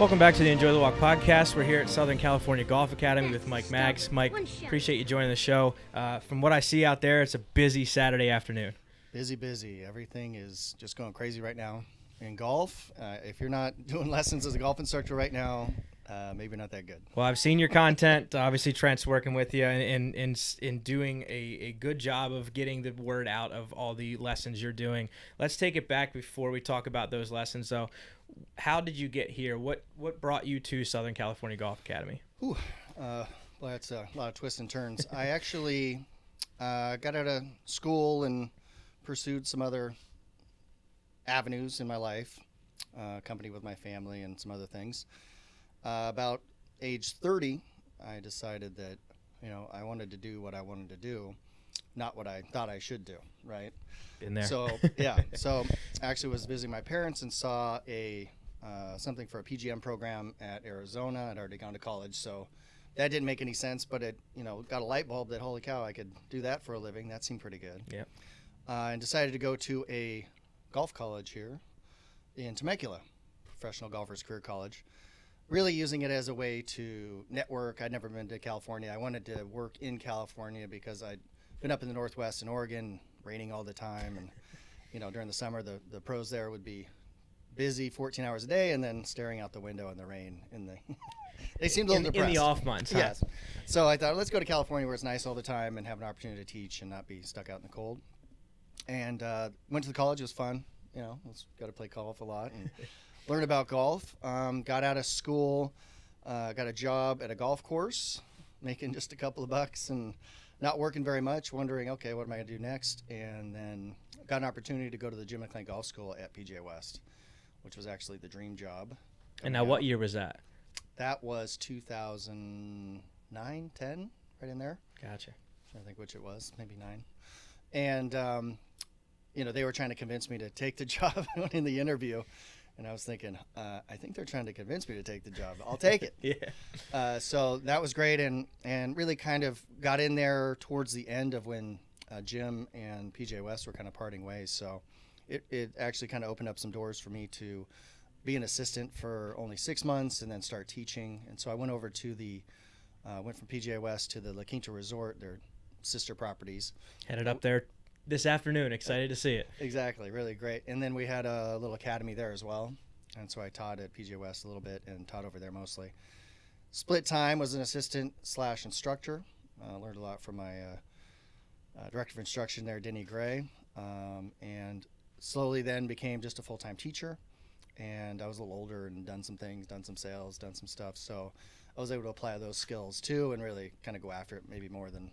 Welcome back to the Enjoy the Walk podcast. We're here at Southern California Golf Academy with Mike Maggs. Mike, appreciate you joining the show. From what I see out there, it's a busy Saturday afternoon. Busy. Everything is just going crazy right now in golf. If you're not doing lessons as a golf instructor right now, maybe you're not that good. Well, I've seen your content. Obviously, Trent's working with you in doing a good job of getting the word out of all the lessons you're doing. Let's take it back before we talk about those lessons, though. How did you get here? What brought you to Southern California Golf Academy? Well, that's a lot of twists and turns. I actually got out of school and pursued some other avenues in my life, company with my family and some other things. About age 30, I decided that, I wanted to do what I wanted to do, not what I thought I should do, right? Been there. So, yeah. So, I actually was visiting my parents and saw something for a PGM program at Arizona. I'd already gone to college, so that didn't make any sense, but it, got a light bulb that, holy cow, I could do that for a living. That seemed pretty good. Yeah. And decided to go to a golf college here in Temecula, Professional Golfers Career College. Really using it as a way to network. I'd never been to California. I wanted to work in California because I'd been up in the Northwest in Oregon, raining all the time. And, during the summer, the pros there would be busy 14 hours a day and then staring out the window in the rain. They seemed a little depressed. In the off months, huh? Yes. So I thought, let's go to California where it's nice all the time and have an opportunity to teach and not be stuck out in the cold. And went to the college. It was fun. Got to play golf a lot and learn about golf. Got out of school, got a job at a golf course, making just a couple of bucks and not working very much, wondering, okay, what am I going to do next? And then got an opportunity to go to the Jim McLean Golf School at PGA West, which was actually the dream job. And now what year was that? That was 2009, 10, right in there. Gotcha. I'm trying to think which it was, maybe 9. And, they were trying to convince me to take the job in the interview. And I was thinking, I think they're trying to convince me to take the job. I'll take it. Yeah. So that was great and really kind of got in there towards the end of when Jim and PGA West were kind of parting ways. So it actually kind of opened up some doors for me to be an assistant for only 6 months and then start teaching. And so I went over to went from PGA West to the La Quinta Resort, their sister properties. Headed up there this afternoon. Excited to see it. Exactly. Really great. And then we had a little academy there as well. And so I taught at PGA West a little bit and taught over there mostly. Split time, was an assistant/instructor. Learned a lot from my director of instruction there, Denny Gray. And slowly then became just a full-time teacher. And I was a little older and done some things, done some sales, done some stuff. So I was able to apply those skills too and really kind of go after it maybe more than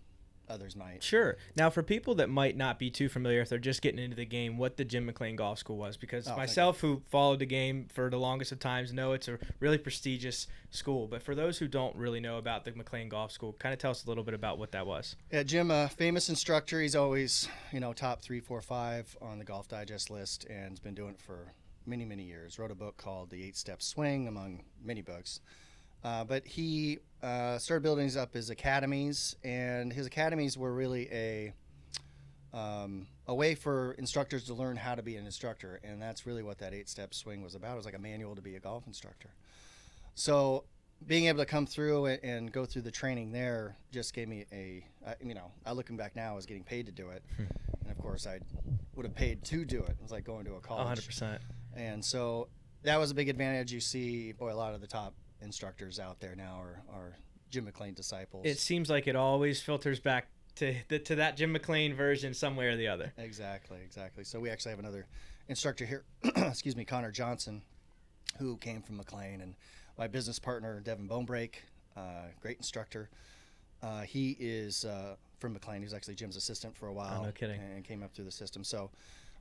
others might. Sure. Now, for people that might not be too familiar, if they're just getting into the game, what the Jim McLean Golf School was, because myself, who followed the game for the longest of times, know it's a really prestigious school. But for those who don't really know about the McLean Golf School, kind of tell us a little bit about what that was. Yeah, Jim, a famous instructor. He's always, top 3, 4, 5 on the Golf Digest list and has been doing it for many, many years. Wrote a book called The 8-Step Swing, among many books. But he started building these up as academies, and his academies were really a way for instructors to learn how to be an instructor, and that's really what that 8-step swing was about. It was like a manual to be a golf instructor. So being able to come through and go through the training there just gave me I looking back now, I was getting paid to do it, and of course I would have paid to do it. It was like going to a college. 100%. And so that was a big advantage. You see, a lot of the top instructors out there now are Jim McLean disciples. It seems like it always filters back to that Jim McLean version some way or the other. Exactly. So we actually have another instructor here, excuse me, Connor Johnson, who came from McLean, and my business partner, Devin Bonebrake, great instructor. He is from McLean. He was actually Jim's assistant for a while. Oh, no kidding. And came up through the system. So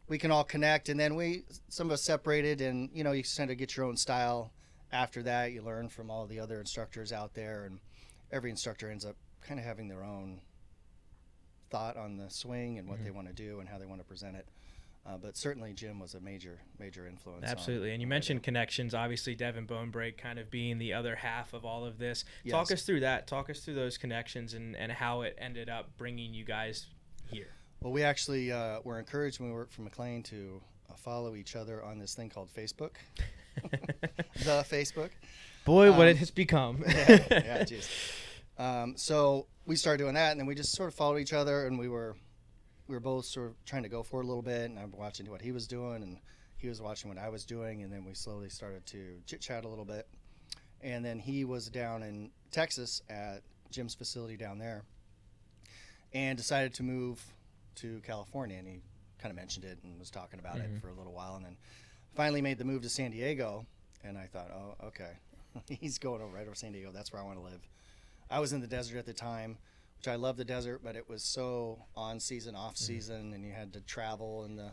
we can all connect, and then some of us separated, and you kind of get your own style. After that, you learn from all the other instructors out there, and every instructor ends up kind of having their own thought on the swing and what they want to do and how they want to present it. But certainly Jim was a major influence. Absolutely. And you mentioned connections, obviously Devin Bonebrake kind of being the other half of all of this. Yes. Talk us through that. Talk us through those connections and how it ended up bringing you guys here. Well, we actually were encouraged when we worked for McLean to follow each other on this thing called Facebook. the Facebook. Boy, what it has become. yeah, geez. So we started doing that, and then we just sort of followed each other, and we were both sort of trying to go for it a little bit, and I'm watching what he was doing, and he was watching what I was doing, and then we slowly started to chit-chat a little bit. And then he was down in Texas at Jim's facility down there and decided to move to California, and he kind of mentioned it and was talking about it for a little while, and then finally made the move to San Diego. And I thought, oh, okay, he's going right over San Diego. That's where I want to live. I was in the desert at the time, which I love the desert, but it was so on season, off season, and you had to travel in the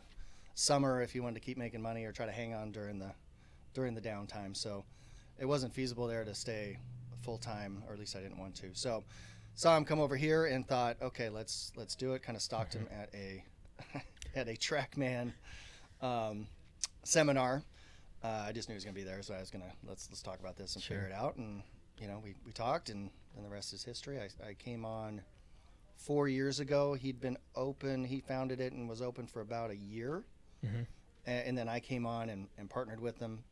summer if you wanted to keep making money or try to hang on during the downtime. So it wasn't feasible there to stay full time, or at least I didn't want to. So saw him come over here and thought, okay, let's do it. Kind of stalked him at a at a TrackMan seminar. I just knew he was going to be there, so I was gonna let's talk about this and figure it out. And we talked, and the rest is history. I came on 4 years ago. He'd been open. He founded it and was open for about a year, and then I came on and partnered with him.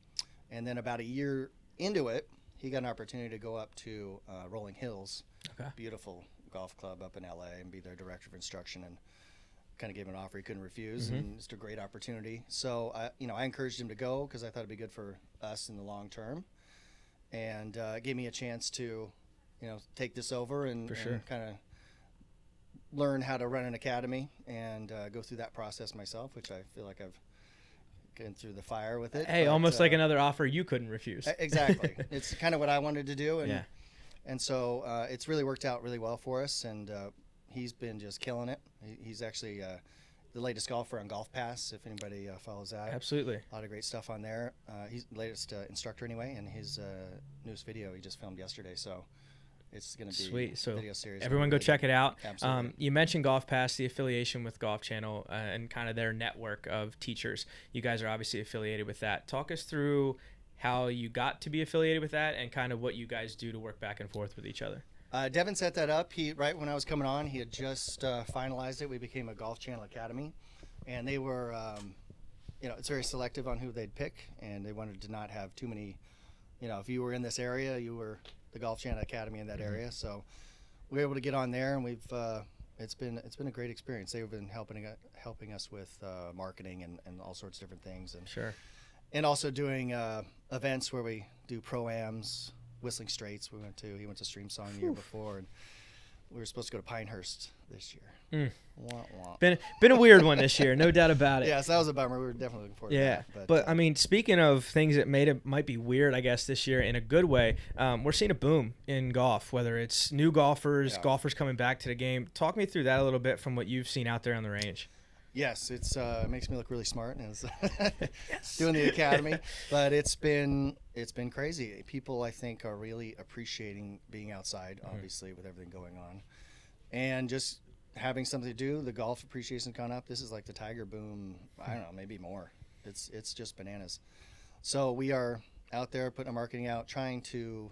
And then about a year into it, he got an opportunity to go up to Rolling Hills, beautiful golf club up in LA, and be their director of instruction, and kind of gave him an offer he couldn't refuse, and it's a great opportunity. So I encouraged him to go because I thought it'd be good for us in the long term, and gave me a chance to take this over and kind of learn how to run an academy and go through that process myself, which I feel like I've getting through the fire with it. Hey, almost like another offer you couldn't refuse. Exactly. It's kind of what I wanted to do, and so it's really worked out really well for us, and he's been just killing it. He's actually the latest golfer on Golf Pass, if anybody follows that. Absolutely. A lot of great stuff on there. He's the latest instructor anyway, and his newest video he just filmed yesterday, so it's going to be sweet. So video series. Everyone go check it out. Absolutely. You mentioned Golf Pass, the affiliation with Golf Channel, and kind of their network of teachers. You guys are obviously affiliated with that. Talk us through how you got to be affiliated with that and kind of what you guys do to work back and forth with each other. Devin set that up. Right when I was coming on, he had just finalized it. We became a Golf Channel Academy, and they were, it's very selective on who they'd pick, and they wanted to not have too many. If you were in this area, you were the Golf Channel Academy in that area. So we were able to get on there, and we've it's been a great experience. They've been helping us with marketing and all sorts of different things, and also doing events where we do pro-ams. Whistling Straits he went to Stream Song the year before, and we were supposed to go to Pinehurst this year. Wah, wah. Been a weird one this year, no doubt about it. Yeah, so that was a bummer. We were definitely looking forward to that. But I mean, speaking of things that might be weird, I guess, this year in a good way, we're seeing a boom in golf, whether it's new golfers, golfers coming back to the game. Talk me through that a little bit from what you've seen out there on the range. Yes, it makes me look really smart as doing the academy, but it's been crazy. People, I think, are really appreciating being outside, obviously, with everything going on, and just having something to do. The golf appreciation's gone up. This is like the Tiger boom. I don't know, maybe more. It's just bananas. So we are out there putting our marketing out, trying to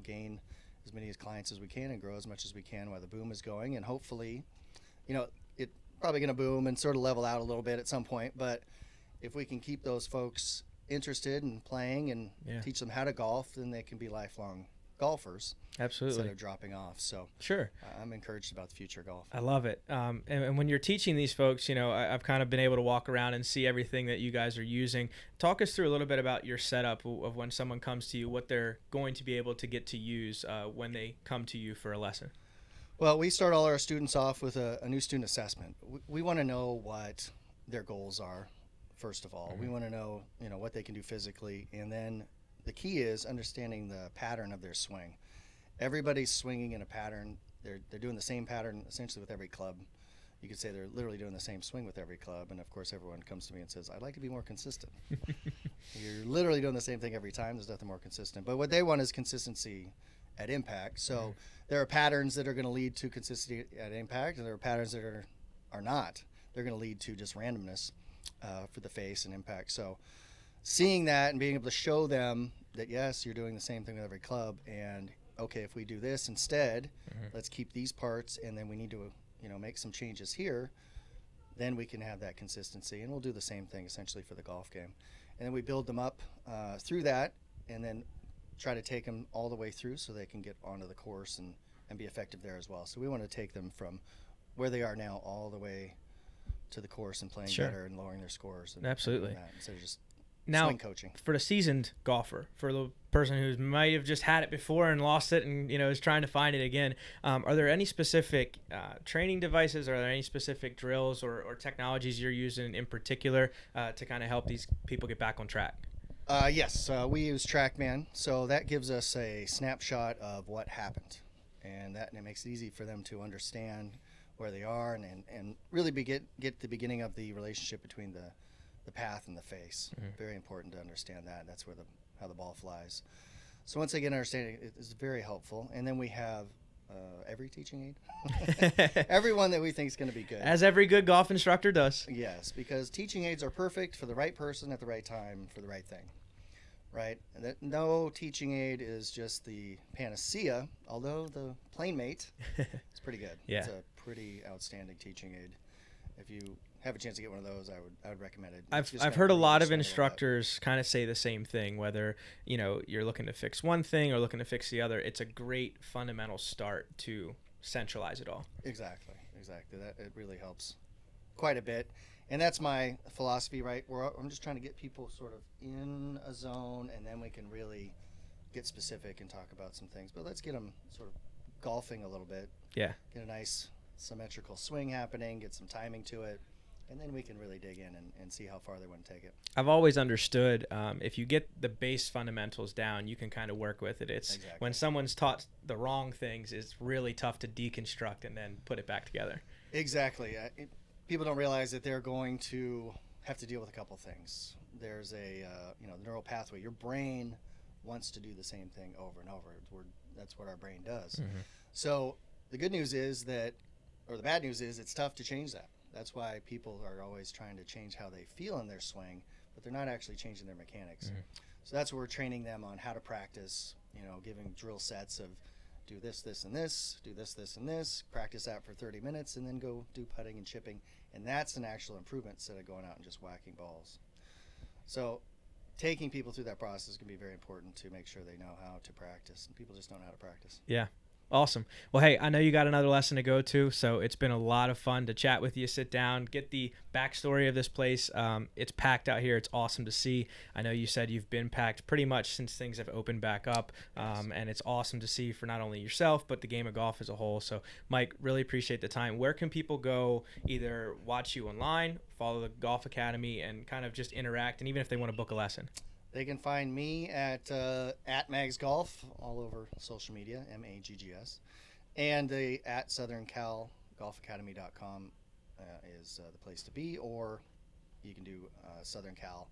gain as many clients as we can and grow as much as we can while the boom is going, and hopefully, it probably going to boom and sort of level out a little bit at some point, but if we can keep those folks interested in playing and teach them how to golf, then they can be lifelong golfers. Absolutely. Instead of dropping off. So sure, I'm encouraged about the future of golf. I love it. And when you're teaching these folks, I've kind of been able to walk around and see everything that you guys are using. Talk us through a little bit about your setup of when someone comes to you, what they're going to be able to get to use when they come to you for a lesson. Well, we start all our students off with a new student assessment. We want to know what their goals are, first of all. We want to know, what they can do physically, and then the key is understanding the pattern of their swing. Everybody's swinging in a pattern. They're doing the same pattern essentially with every club. You could say they're literally doing the same swing with every club, and of course everyone comes to me and says, I'd like to be more consistent. You're literally doing the same thing every time. There's nothing more consistent. But what they want is consistency at impact. So there are patterns that are going to lead to consistency at impact, and there are patterns that are not. They're going to lead to just randomness for the face and impact. So seeing that and being able to show them that, yes, you're doing the same thing with every club, and okay, if we do this instead, let's keep these parts, and then we need to make some changes here, then we can have that consistency, and we'll do the same thing essentially for the golf game. and then we build them up through that, and then try to take them all the way through so they can get onto the course and be effective there as well. So we want to take them from where they are now all the way to the course and playing Sure. better and lowering their scores. And Absolutely. and that, instead of just Now, swing coaching. for the seasoned golfer, for the person who might have just had it before and lost it and, is trying to find it again, are there any specific training devices? Are there any specific drills or technologies you're using in particular to kind of help these people get back on track? Yes, we use TrackMan, so that gives us a snapshot of what happened, and it makes it easy for them to understand where they are and really get the beginning of the relationship between the path and the face. Mm-hmm. Very important to understand that. That's where how the ball flies. So once they get an understanding, it's very helpful. And then we have every teaching aid, everyone that we think is going to be good. As every good golf instructor does. Yes, because teaching aids are perfect for the right person at the right time for the right thing, right? And that no teaching aid is just the panacea, although the PlaneMate is pretty good. Yeah. It's a pretty outstanding teaching aid. If you have a chance to get one of those, I would recommend it. I've heard a lot of instructors kind of say the same thing, whether you're looking to fix one thing or looking to fix the other. It's a great fundamental start to centralize it all. Exactly. That it really helps quite a bit, and that's my philosophy, right? I'm just trying to get people sort of in a zone, and then we can really get specific and talk about some things. But let's get them sort of golfing a little bit. Yeah. Get a nice symmetrical swing happening, get some timing to it, and then we can really dig in and see how far they want to take it. I've always understood if you get the base fundamentals down, you can kind of work with it. It's Exactly. when someone's taught the wrong things, it's really tough to deconstruct and then put it back together. Exactly. People don't realize that they're going to have to deal with a couple things. There's the neural pathway. Your brain wants to do the same thing over and over. That's what our brain does. Mm-hmm. So the good news is or the bad news is it's tough to change that. That's why people are always trying to change how they feel in their swing, but they're not actually changing their mechanics. Mm-hmm. So that's where we're training them on how to practice, giving drill sets of do this, this, and this, do this, this, and this, practice that for 30 minutes, and then go do putting and chipping. And that's an actual improvement instead of going out and just whacking balls. So taking people through that process can be very important to make sure they know how to practice. And people just don't know how to practice. Yeah. Awesome. Well, hey, I know you got another lesson to go to, so it's been a lot of fun to chat with you, sit down, get the backstory of this place. It's packed out here. It's awesome to see. I know you said you've been packed pretty much since things have opened back up, and it's awesome to see for not only yourself, but the game of golf as a whole. So, Mike, really appreciate the time. Where can people go either watch you online, follow the Golf Academy, and kind of just interact, and even if they want to book a lesson? They can find me at Mags Golf all over social media, MAGGS, and at SouthernCalGolfAcademy.com is the place to be, or you can do Southern Cal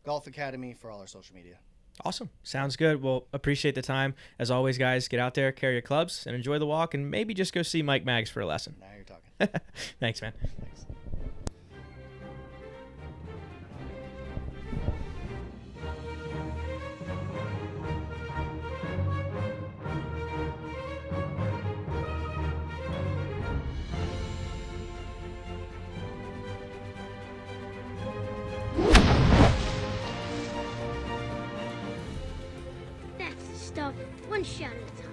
Golf Academy for all our social media. Awesome. Sounds good. Well, appreciate the time. As always, guys, get out there, carry your clubs, and enjoy the walk, and maybe just go see Mike Maggs for a lesson. Now you're talking. Thanks, man. Thanks. That's the stuff. One shot at a time.